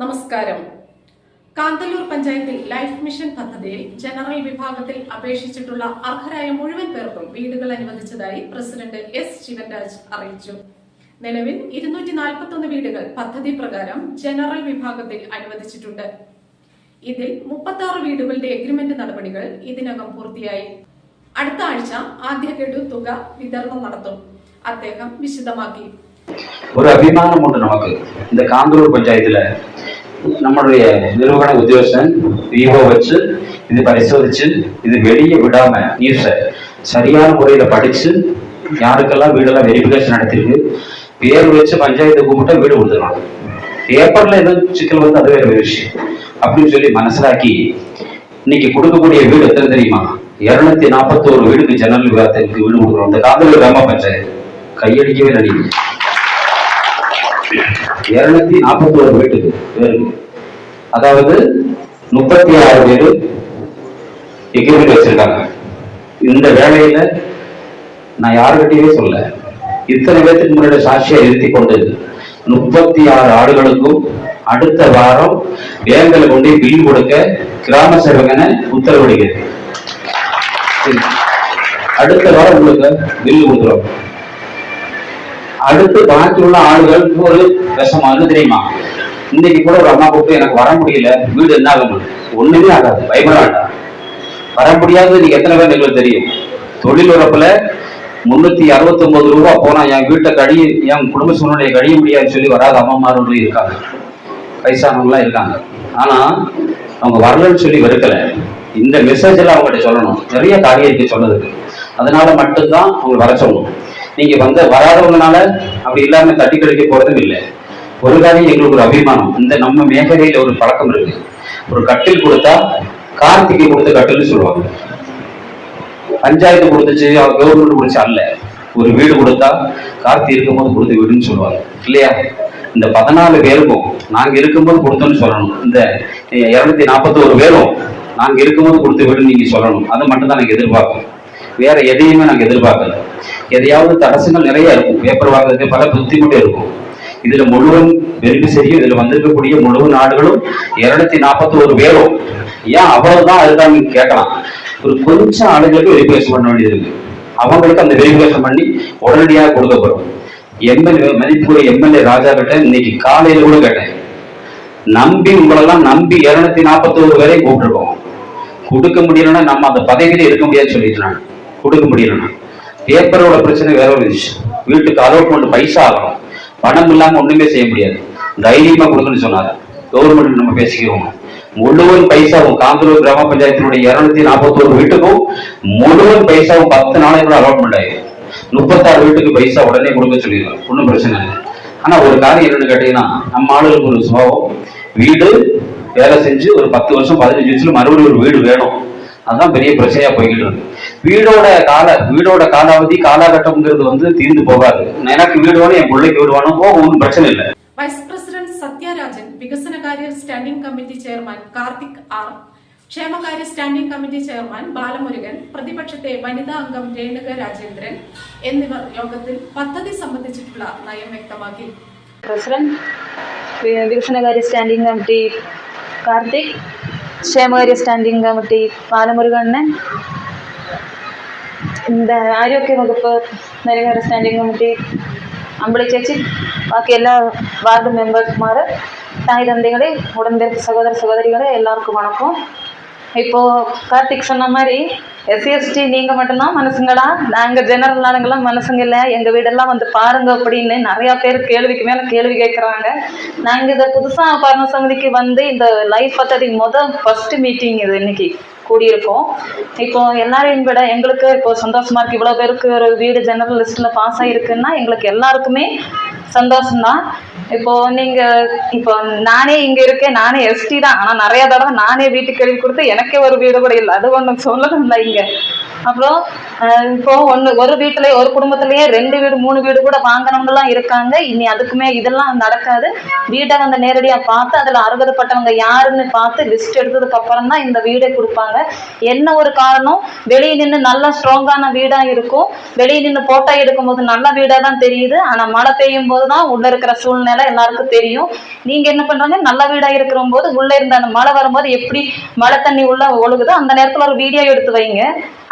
നമസ്കാരം. കാന്തല്ലൂർ പഞ്ചായത്തിൽ life mission പദ്ധതിയിൽ ജനറൽ വിഭാഗത്തിൽ അപേക്ഷിച്ചിട്ടുള്ള അർഹരായ മുഴുവൻ പേർക്കും വീടുകൾ അനുവദിച്ചതായി പ്രസിഡന്റ് എസ് ശിവൻരാജ് അറിയിച്ചു. നിലവിൽ 241 വീടുകൾ പദ്ധതി പ്രകാരം ജനറൽ വിഭാഗത്തിൽ അനുവദിച്ചിട്ടുണ്ട്. ഇതിൽ 36 വീടുകളുടെ എഗ്രിമെന്റ് നടപടികൾ ഇതിനകം പൂർത്തിയായി. അടുത്ത ആഴ്ച ആദ്യ ഗഡു തുക വിതരണം നടത്തും. അദ്ദേഹം വിശദമാക്കി. ஒரு அபிமானம் உண்டு நமக்கு. இந்த காந்தலூர் பஞ்சாயத்துல நம்மளுடைய நிறுவன உத்தியோகஸ்தன் விவோ வச்சு இது பரிசோதிச்சு இது வெளியே விடாம நியூஸை சரியான முறையில படிச்சு யாருக்கெல்லாம் வீடெல்லாம் வெரிஃபிகேஷன் நடத்திருக்கு பேர் வச்சு பஞ்சாயத்தை கூப்பிட்டா வீடு கொடுத்துருவாங்க. பேப்பர்ல ஏதோ சிக்கல் வந்து அது வேற ஒரு விஷயம் அப்படின்னு சொல்லி மனசிலாக்கி இன்னைக்கு கொடுக்கக்கூடிய வீடு எத்தனை தெரியுமா? 241 வீடுக்கு ஜன்னல் விவாதத்துக்கு வீடு கொடுக்குறோம். இந்த காந்தலூர் கிராம பஞ்சாயத்து கையடிக்கவே நடிக்கும். 241 வீட்டுக்கு பேருக்கு, அதாவது 36 பேரு எக்ரிமெண்ட் வச்சிருக்காங்க. இந்த வேலையில நான் யாருக்கிட்டயே சொல்ல, இத்தனை பேருக்கு முன்னாடி சாட்சியா இருத்தி கொண்டு 36 ஆடுகளுக்கும் அடுத்த வாரம் பேங்க்ல கொண்டு பில் கொடுக்க கிராம சேவகனை உத்தரவிடுகிறது. அடுத்த வாரம் உங்களுக்கு பில் கொடுக்குறோம். அடுத்து பாக்கி உள்ள ஆளுகளுக்கு ஒரு விஷமானு தெரியுமா? இன்னைக்கு கூட ஒரு அம்மா கூப்பிட்டு எனக்கு வர முடியல, வீடு என்ன ஆகும்? ஒண்ணுமே ஆகாது, பயப்படாண்டா. வர முடியாது. நீங்க எத்தனை பேர் எங்களுக்கு தெரியும்? தொழில் உறப்புல 369 ரூபா போனா என் வீட்டை கழிய, என் குடும்ப சூழ்நிலையை கழிய முடியாதுன்னு சொல்லி வராத அம்மாமாரும் இருக்காங்க, வயசானவங்களாம் இருக்காங்க. ஆனா அவங்க வரலன்னு சொல்லி வெறுக்கல. இந்த மெசேஜ் எல்லாம் அவங்ககிட்ட சொல்லணும். நிறைய காரியம் இருக்கு சொன்னதுக்கு. அதனால மட்டும்தான் அவங்க வர சொல்லணும். நீங்க வராதவங்கனால அப்படி இல்லாம தட்டி கழிக்க போறதும் இல்லை. ஒரு காரியம் எங்களுக்கு ஒரு அபிமானம். இந்த நம்ம மேகலையில ஒரு பழக்கம் இருக்கு. ஒரு கட்டில் கொடுத்தா கார்த்திகை கொடுத்த கட்டில்னு சொல்லுவாங்க. பஞ்சாயத்து கொடுத்துச்சு, கவர்மெண்ட் கொடுத்து அல்ல. ஒரு வீடு கொடுத்தா கார்த்திகை இருக்கும்போது கொடுத்த வீடுன்னு சொல்லுவாங்க இல்லையா? இந்த 14 பேருக்கும் நாங்க இருக்கும்போது கொடுத்தோம்னு சொல்லணும். இந்த 241 பேரும் நாங்க இருக்கும்போது கொடுத்த வீடுன்னு நீங்க சொல்லணும். அது மட்டும் தான் நாங்க எதிர்பார்க்கணும். வேற எதையுமே நாங்க எதிர்பார்க்கல. எதையாவது தடசங்கள் நிறைய இருக்கும். பேப்பர் வாங்குறதுக்கு பல புத்திமுட்டே இருக்கும். இதுல முழுவதும் பெனிஃபிஷரியும் இதுல வந்திருக்கக்கூடிய முழு நாடுகளும் 241 பேரும். ஏன் அவ்வளவுதான் அதுதான் நீங்க கேட்கலாம். ஒரு கொஞ்சம் ஆளுங்களுக்கு வெரிஃபிகேஷன் பண்ண வேண்டியது இருக்கு. அவங்களுக்கு அந்த வெரிஃபிகேஷன் பண்ணி உடனடியாக கொடுக்கப்படும். எம்எல்ஏ மதிப்புக்குரிய எம்எல்ஏ ராஜா கிட்ட இன்னைக்கு காலையில கூட கேட்டேன். நம்பி உங்களெல்லாம் நம்பி 241 பேரையும் கூப்பிட்டுருக்கோம். கொடுக்க முடியலன்னா நம்ம அந்த பதவியில இருக்க முடியாதுன்னு சொல்லிட்டு கொடுக்க முடியலன்னா பேப்பரோட பிரச்சனை வேற ஒரு விஷயம். வீட்டுக்கு அலோட்மெண்ட் பைசா ஆகணும். பணம் இல்லாம ஒண்ணுமே செய்ய முடியாது. தைரியமா கொடுக்குன்னு சொன்னாரு. கவர்மெண்ட் நம்ம பேசிக்கிறோம். முழுவதும் பைசாவும் காந்தலூர் கிராம பஞ்சாயத்தினுடைய 241 வீட்டுக்கும் முழுவதும் பைசாவும் 10 நாளைக்கு அலோட்மெண்ட் ஆயிடும். 36 வீட்டுக்கு பைசா உடனே கொடுக்க சொல்லிடுறோம். ஒன்றும் பிரச்சனை இல்லை. ஆனா ஒரு காரியம் என்னன்னு கேட்டீங்கன்னா, நம்ம ஆளுகளுக்கு ஒரு சுபாவம், வீடு வேலை செஞ்சு ஒரு 10 வருஷம் 15 வருஷத்துல மறுபடியும் ஒரு வீடு வேணும். அதுதான் பெரிய பிரச்சனையா போய்கிட்டு இருக்கு. வீடோட காலாவதி காலகட்டம்ங்கிறது தீர்ந்து போகாது. எனக்கு வீடு வேணும், என் பிள்ளைக்கு வீடு வேணும், ஒன்றும் பிரச்சனை இல்லை. വൈസ് പ്രസിഡന്റ് സത്യരാജൻ, വികസനകാര്യ standing committee chairman Karthik R, ക്ഷേമകാര്യ സ്റ്റാൻഡിംഗ് കമ്മിറ്റി ചെയർമാൻ ബാലമുരുകൻ, പ്രതിപക്ഷത്തെ വനിതാ അംഗം രേണുക രാജേന്ദ്രൻ എന്നിവർ യോഗത്തിൽ പദ്ധതി സംബന്ധിച്ചിട്ടുള്ള നയം വ്യക്തമാക്കി. പ്രസിഡന്റ് വികസനകാര്യ സ്റ്റാൻഡിംഗ് കമ്മിറ്റി കാർത്തിക്, ക്ഷേമകാര്യ സ്റ്റാൻഡിംഗ് കമ്മിറ്റി ബാലമുരുകണ്ണൻ, இந்த ஆரோக்கிய வகுப்பு நெறிகார ஸ்டாண்டிங் கமிட்டி அம்பளி சேச்சி, பாக்கி எல்லா வார்டு மெம்பர்ஸ்மார், தாய் தந்தைகளே, உடன்பிறப்பு சகோதர சகோதரிகளே, எல்லாருக்கும் வணக்கம். இப்போது கார்த்திக் சொன்ன மாதிரி எஸ்சிஎஸ்டி நீங்கள் மட்டும்தான் மனுஷங்களா, நாங்கள் ஜெனரல் ஆளுங்கெல்லாம் மனுஷங்க இல்லை, எங்கள் வீடெல்லாம் பாருங்க அப்படின்னு நிறையா பேர் கேள்விக்கு மேலே கேள்வி கேட்குறாங்க. நாங்கள் இதை புதுசாக பரண சமிதிக்கு இந்த லைஃப் பദ്ധதி ஃபஸ்ட்டு மீட்டிங் இது இன்னைக்கு கூடியிருக்கோம். இப்போ எல்லாரையும் விட எங்களுக்கு இப்போ சந்தோஷமா இருக்கு. இவ்வளோ பேருக்கு ஒரு வீடு ஜெனரல் லிஸ்ட்டில் பாஸ் ஆகிருக்குன்னா எங்களுக்கு எல்லாருக்குமே சந்தோஷம்தான். இப்போ நானே இங்கே இருக்கேன், நானே எஸ்டி தான். ஆனால் நிறைய தடவை நானே வீட்டுக்கு எழுதி கொடுத்து எனக்கே ஒரு வீடு கூட இல்லை. அது ஒன்றும் சொல்லணும்ல. இங்கே அப்புறம் இப்போ ஒரு வீட்டுல ஒரு குடும்பத்திலேயே 2 வீடு 3 வீடு கூட வாங்கினவங்கலாம் இருக்காங்க. இனி அதுக்குமே இதெல்லாம் நடக்காது. வீட்டை வந்து நேரடியா பார்த்து அதுல அருகதைப்பட்டவங்க யாருன்னு பார்த்து லிஸ்ட் எடுத்ததுக்கு அப்புறம் தான் இந்த வீடை கொடுப்பாங்க. என்ன ஒரு காரணம், வெளியே நின்று நல்லா ஸ்ட்ராங்கான வீடா இருக்கும், வெளியே நின்று போட்டோ எடுக்கும்போது நல்ல வீடா தான் தெரியுது. ஆனா மழை பெய்யும் போது தான் உள்ள இருக்கிற சூழ்நிலை எல்லாருக்கும் தெரியும். நீங்க என்ன பண்றாங்க, நல்ல வீடா இருக்கிற போது உள்ள இருந்த அந்த மழை வரும்போது எப்படி மழை தண்ணி உள்ள ஒழுகுதோ அந்த நேரத்துல ஒரு வீடியோ எடுத்து வைங்க.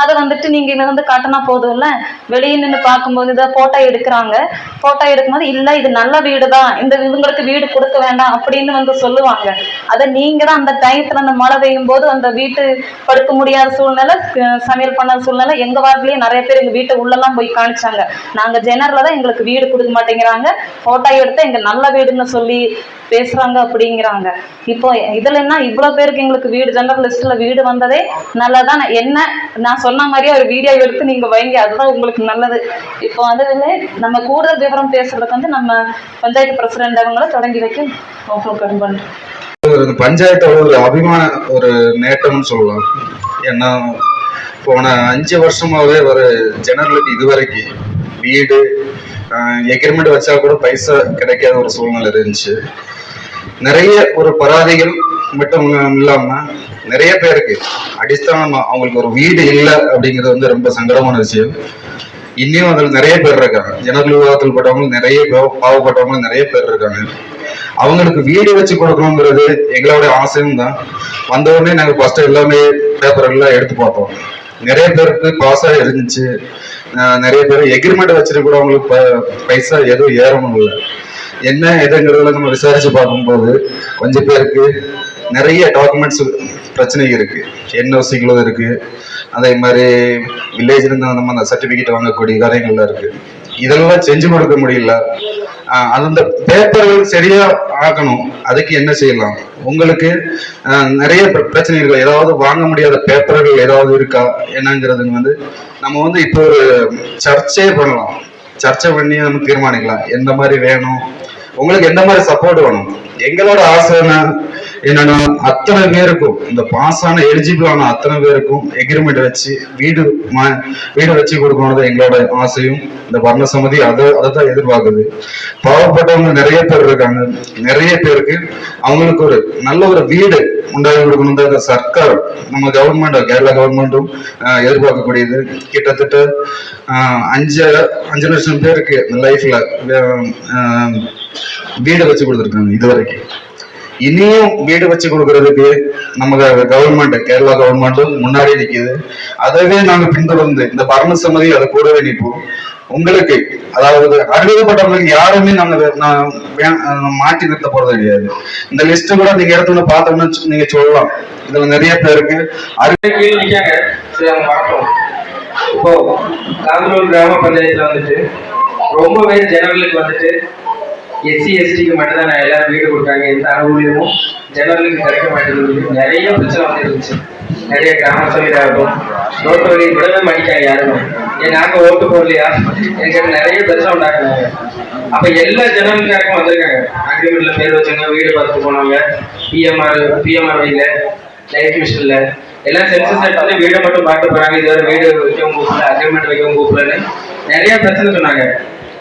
அதை வந்துட்டு நீங்க இங்க வந்து காட்டினா போதும்ல. வெளியே நின்று பார்க்கும்போது இதை போட்டோ எடுக்கிறாங்க, போட்டோ எடுக்கும்போது இல்ல இது நல்ல வீடு தான், இந்த இவங்களுக்கு வீடு கொடுக்க வேண்டாம் அப்படின்னு வந்து சொல்லுவாங்க. அதை நீங்க தான் அந்த டயத்துல அந்த மழை பெய்யும் போது அந்த வீட்டு படுக்க முடியாத சூழ்நிலை, சமையல் பண்ண சூழ்நிலை. எங்க வார்டுலயே நிறைய பேர் எங்க வீட்டை உள்ளெல்லாம் போய் காணிச்சாங்க, நாங்க ஜெனரல தான் எங்களுக்கு வீடு கொடுக்க மாட்டேங்கிறாங்க, போட்டோ எடுத்து எங்க நல்ல வீடுன்னு சொல்லி பேசுறாங்க அப்படிங்கிறாங்க. இப்போ இதுல என்ன இவ்வளவு பேருக்கு எங்களுக்கு வீடு ஜெனரல் லிஸ்ட்ல வீடு வந்ததே நல்லதான். என்ன நான் சொன்ன மாதிரியே ஒரு வீடியோ எடுத்து நீங்க வைங்க, அதுதான் உங்களுக்கு நல்லது. இப்போ அதுல நம்ம கூடுதல் விவரம் பேசுறதுக்கு வந்து நம்ம பஞ்சாயத்து பிரசிடென்ட் அவங்களை தொடங்கி வைக்க பண்றோம். பஞ்சாயத்தோட ஒரு அபிமான ஒரு நேட்டம்னு சொல்லலாம். ஏன்னா போன 5 வருஷமாவே ஒரு ஜெனரலுக்கு இதுவரைக்கும் வீடு எக்ரிமெண்ட் வச்சா கூட பைசா கிடைக்காத ஒரு சூழ்நிலை இருந்துச்சு. நிறைய ஒரு பராதிகள் மட்டும் இல்லாம நிறைய பேருக்கு அடிஸ்தானமா அவங்களுக்கு ஒரு வீடு இல்லை அப்படிங்கிறது வந்து ரொம்ப சங்கடமான விஷயம். இன்னும் அதில் நிறைய பேர் இருக்காங்க, ஜெனரல் விவாதத்தில் பட்டவங்க நிறைய பாவப்பட்டவங்க நிறைய பேர் இருக்காங்க. அவங்களுக்கு வீடு வச்சு கொடுக்கணுங்கிறது எங்களோட ஆசையும் தான். வந்த உடனே நாங்கள் ஃபர்ஸ்ட் எல்லாமே பேப்பர் எல்லாம் எடுத்து பார்த்தோம். நிறைய பேருக்கு பாஸா இருந்துச்சு, நிறைய பேர் எக்ரிமெண்ட் வச்சிருக்க கூட அவங்களுக்கு பைசா எதுவும் ஏறணும் இல்லை. என்ன எதுங்கிறதுல நம்ம விசாரிச்சு பார்க்கும்போது கொஞ்சம் பேருக்கு நிறைய டாக்குமெண்ட்ஸ் பிரச்சனை இருக்கு, என்ஓசிகளும் இருக்கு, அதே மாதிரி வில்லேஜ்ல இருந்து நம்ம அந்த சர்டிபிகேட் வாங்கக்கூடிய காரியங்கள்லாம் இருக்கு. இதெல்லாம் செஞ்சு கொடுக்க முடியல. அந்த பேப்பர்கள் சரியா ஆக்கணும். அதுக்கு என்ன செய்யலாம், உங்களுக்கு நிறைய பிரச்சனைகள், ஏதாவது வாங்க முடியாத பேப்பர்கள் ஏதாவது இருக்கா என்னங்கிறது வந்து நம்ம வந்து இப்போ ஒரு சர்ச்சையே பண்ணலாம். சர்ச்சை பண்ணி நம்ம தீர்மானிக்கலாம் எந்த மாதிரி வேணும், உங்களுக்கு எந்த மாதிரி சப்போர்ட் வேணும். எங்களோட ஆசை என்னன்னா அத்தனை பேருக்கும், இந்த பாஸ் ஆன எலிஜிபிள் ஆன அத்தனை பேருக்கும் எக்ரிமெண்ட் வச்சு வீடு வச்சு கொடுக்கணும் எங்களோட ஆசையும். இந்த வர்ண சமிதி அதைத்தான் எதிர்பார்க்குது. பாவப்பட்டவங்க நிறைய பேர் இருக்காங்க, நிறைய பேருக்கு அவங்களுக்கு ஒரு நல்ல ஒரு வீடு உண்டாகி கொடுக்கணும். சர்க்கார் நம்ம கவர்மெண்ட், கேரளா கவர்மெண்ட்டும் எதிர்பார்க்கக்கூடியது. கிட்டத்தட்ட 5 லட்சம் பேருக்கு லைஃப்ல வீடு வச்சு கொடுத்துருக்காங்க இதுவரைக்கும். இனியும் வீடு வச்சு கொடுக்கறதுக்கு நம்ம கவர்மெண்ட், கேரளா கவர்மெண்ட்டும் முன்னாடி நிற்குது. அதவே நாங்க பின்தொடர்ந்து இந்த பரண சம்மதி அதை கூடவே நிற்போம். உங்களுக்கு அதாவது அறிவிக்கப்பட்டவங்களுக்கு யாருமே நாங்க மாற்றி நிறுத்த போறது கிடையாது. இந்த லிஸ்ட் கூட நீங்க இடத்துல பார்த்தோம்னா நீங்க சொல்லலாம், இதுல நிறைய பேருக்கு இப்போ காந்தலூர் கிராம பஞ்சாயத்துல வந்துட்டு ரொம்ப பேர் ஜெனரலுக்கு வந்துட்டு எஸ்சி எஸ்டிக்கு மட்டும்தான் நான் எல்லாரும் வீடு கொடுத்தாங்க, எந்த அனுகூலியமும் ஜெனரலுக்கு கிடைக்க மாட்டேங்குது. நிறைய பிரச்சனை வந்து இருந்துச்சு. நிறைய கிராம சபையாகட்டும் ரோட்டு வழி விடவே மாட்டிக்காங்க யாருமே. நாங்க ஓட்டு போடலையா, எனக்கு நிறைய பிரச்சனை உண்டாக்குறாங்க. அப்ப எல்லா ஜெனரலுக்காருக்கும் வந்திருக்காங்க. அக்ரிமெண்ட்ல பேர் வச்சவங்க, வீடு பார்த்து போனவங்க, பிஎம்ஆர் வைல, லைஃப் மிஷன்ல எல்லாம் சென்சஸ் எடுத்து வீடை மட்டும் பார்க்க போறாங்க. இதுவரை வீடு வைக்கவும் கூப்பிடல, அக்ரிமெண்ட் வைக்கவும் கூப்பிடலன்னு நிறைய பிரச்சனை சொன்னாங்க.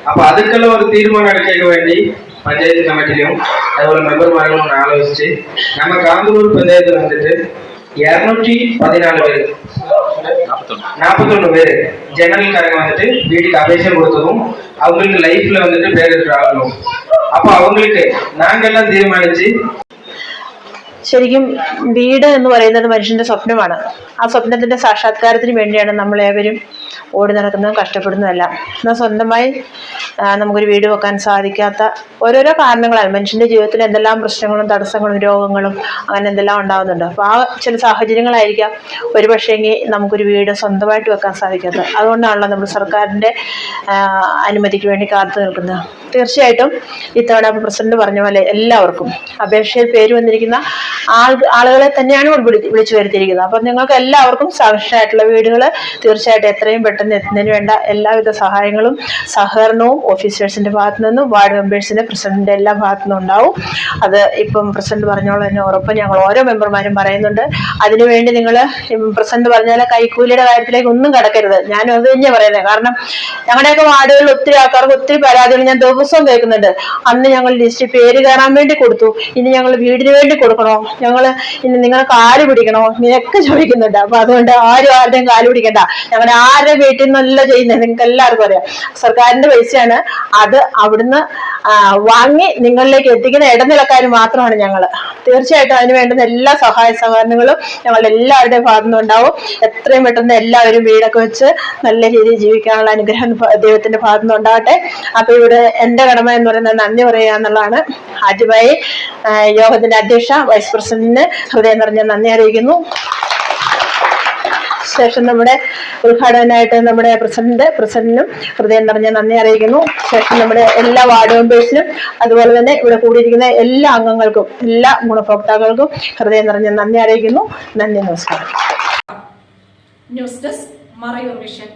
அப்ப அதுக்கெல்லாம் ஒரு தீர்மானம் எடுக்க வேண்டி பஞ்சாயத்து கமிட்டிலையும் அதோட மெம்பர்மார்களும் ஆலோசிச்சு நம்ம காந்தலூர் பஞ்சாயத்துல வந்துட்டு 214 பேர் 41 பேர் ஜெனரல்காரங்க வந்துட்டு வீட்டுக்கு அபேஷன் கொடுத்ததும் அவங்களுக்கு லைஃப்ல வந்துட்டு பேர் எடுத்து ஆகணும். அப்ப അവங்களுக்கு നാങ്കെല്ലാം തീരുമാനിച്ച് ശരിക്കും വീട് എന്ന് പറയുന്നത് മനുഷ്യന്റെ സ്വപ്നമാണ്. ആ സ്വപ്നത്തിന്റെ സാക്ഷാത്കാരത്തിന് വേണ്ടിയാണ് നമ്മളേവരും ഓടി നടക്കുന്നതും കഷ്ടപ്പെടുന്നതല്ല. എന്നാൽ സ്വന്തമായി നമുക്കൊരു വീട് വെക്കാൻ സാധിക്കാത്ത ഓരോരോ കാരണങ്ങളാൽ മനുഷ്യന്റെ ജീവിതത്തിൽ എന്തെല്ലാം പ്രശ്നങ്ങളും തടസ്സങ്ങളും രോഗങ്ങളും അങ്ങനെ എന്തെല്ലാം ഉണ്ടാകുന്നുണ്ട്. അപ്പോൾ ആ ചില സാഹചര്യങ്ങളായിരിക്കാം ഒരു പക്ഷേങ്കിൽ നമുക്കൊരു വീട് സ്വന്തമായിട്ട് വെക്കാൻ സാധിക്കാത്തത്. അതുകൊണ്ടാണല്ലോ നമ്മൾ സർക്കാരിൻ്റെ അനുമതിക്ക് വേണ്ടി കാത്തു നിൽക്കുന്നത്. തീർച്ചയായിട്ടും ഇത്തവണ പ്രസിഡന്റ് പറഞ്ഞ പോലെ എല്ലാവർക്കും അപേക്ഷയിൽ പേര് വന്നിരിക്കുന്ന ആളുകളെ തന്നെയാണ് വിളിച്ചു വരുത്തിയിരിക്കുന്നത്. അപ്പം നിങ്ങൾക്ക് എല്ലാവർക്കും സവിശേഷമായിട്ടുള്ള വീടുകൾ തീർച്ചയായിട്ടും എത്രയും പെട്ടെന്ന് എത്തുന്നതിന് വേണ്ട എല്ലാവിധ സഹായങ്ങളും സഹകരണവും ഓഫീസേഴ്സിന്റെ ഭാഗത്തു നിന്നും വാർഡ് മെമ്പേഴ്സിന്റെ പ്രസിഡന്റിന്റെ എല്ലാ ഭാഗത്തു നിന്നും ഉണ്ടാവും. അത് ഇപ്പം പ്രസിഡന്റ് പറഞ്ഞോളം തന്നെ ഉറപ്പ് ഞങ്ങൾ ഓരോ മെമ്പർമാരും പറയുന്നുണ്ട്. അതിനുവേണ്ടി നിങ്ങൾ പ്രസിഡന്റ് പറഞ്ഞാൽ കൈക്കൂലിയുടെ കാര്യത്തിലേക്ക് ഒന്നും കടക്കരുത്. ഞാനും അത് തന്നെയാണ് പറയുന്നത്. കാരണം ഞങ്ങളുടെയൊക്കെ വാർഡുകളിൽ ഒത്തിരി ആൾക്കാർക്ക് ഒത്തിരി പരാതികൾ ഞാൻ ദിവസവും കേൾക്കുന്നുണ്ട്. അന്ന് ഞങ്ങൾ ലിസ്റ്റ് പേര് കയറാൻ വേണ്ടി കൊടുത്തു, ഇനി ഞങ്ങൾ വീടിന് വേണ്ടി കൊടുക്കണോ, ഇനി നിങ്ങൾ കാല് പിടിക്കണോ, ഇങ്ങനെയൊക്കെ ചോദിക്കുന്നുണ്ട്. അപ്പൊ അതുകൊണ്ട് ആരുടെയും കാല് പിടിക്കണ്ട. ഞങ്ങളുടെ ആരുടെ വീട്ടിൽ നിന്നല്ല ചെയ്യുന്നത്, നിങ്ങൾക്ക് എല്ലാവർക്കും അറിയാം. സർക്കാരിന്റെ പൈസയാണ്. അത് അവിടുന്ന് വാങ്ങി നിങ്ങളിലേക്ക് എത്തിക്കുന്ന ഇടനിലക്കാർ മാത്രമാണ് ഞങ്ങൾ. തീർച്ചയായിട്ടും അതിന് വേണ്ടുന്ന എല്ലാ സഹായ സഹകരണങ്ങളും ഞങ്ങളുടെ എല്ലാവരുടെയും ഭാഗത്തു നിന്നുണ്ടാവും. എത്രയും പെട്ടെന്ന് എല്ലാവരും വീടൊക്കെ വെച്ച് നല്ല രീതിയിൽ ജീവിക്കാനുള്ള അനുഗ്രഹം ദൈവത്തിന്റെ ഭാഗത്തു നിന്ന് ഉണ്ടാകട്ടെ. അപ്പൊ ഇവിടെ എന്റെ കടമ എന്ന് പറയുന്നത് നന്ദി പറയുക എന്നുള്ളതാണ്. ആദ്യമായി യോഗത്തിന്റെ അധ്യക്ഷ വൈസ് പ്രസിഡന്റിന് ഹൃദയം നിറഞ്ഞ നന്ദി അറിയിക്കുന്നു. ശേഷം നമ്മുടെ ഉദ്ഘാടകനായിട്ട് നമ്മുടെ പ്രസിഡന്റിനും ഹൃദയം നിറഞ്ഞ നന്ദി അറിയിക്കുന്നു. ശേഷം നമ്മുടെ എല്ലാ വാർഡ് മെമ്പേഴ്സിനും അതുപോലെ തന്നെ ഇവിടെ കൂടിയിരിക്കുന്ന എല്ലാ അംഗങ്ങൾക്കും എല്ലാ ഗുണഭോക്താക്കൾക്കും ഹൃദയം നിറഞ്ഞ നന്ദി അറിയിക്കുന്നു. നന്ദി, നമസ്കാരം. News desk Marayoor vision.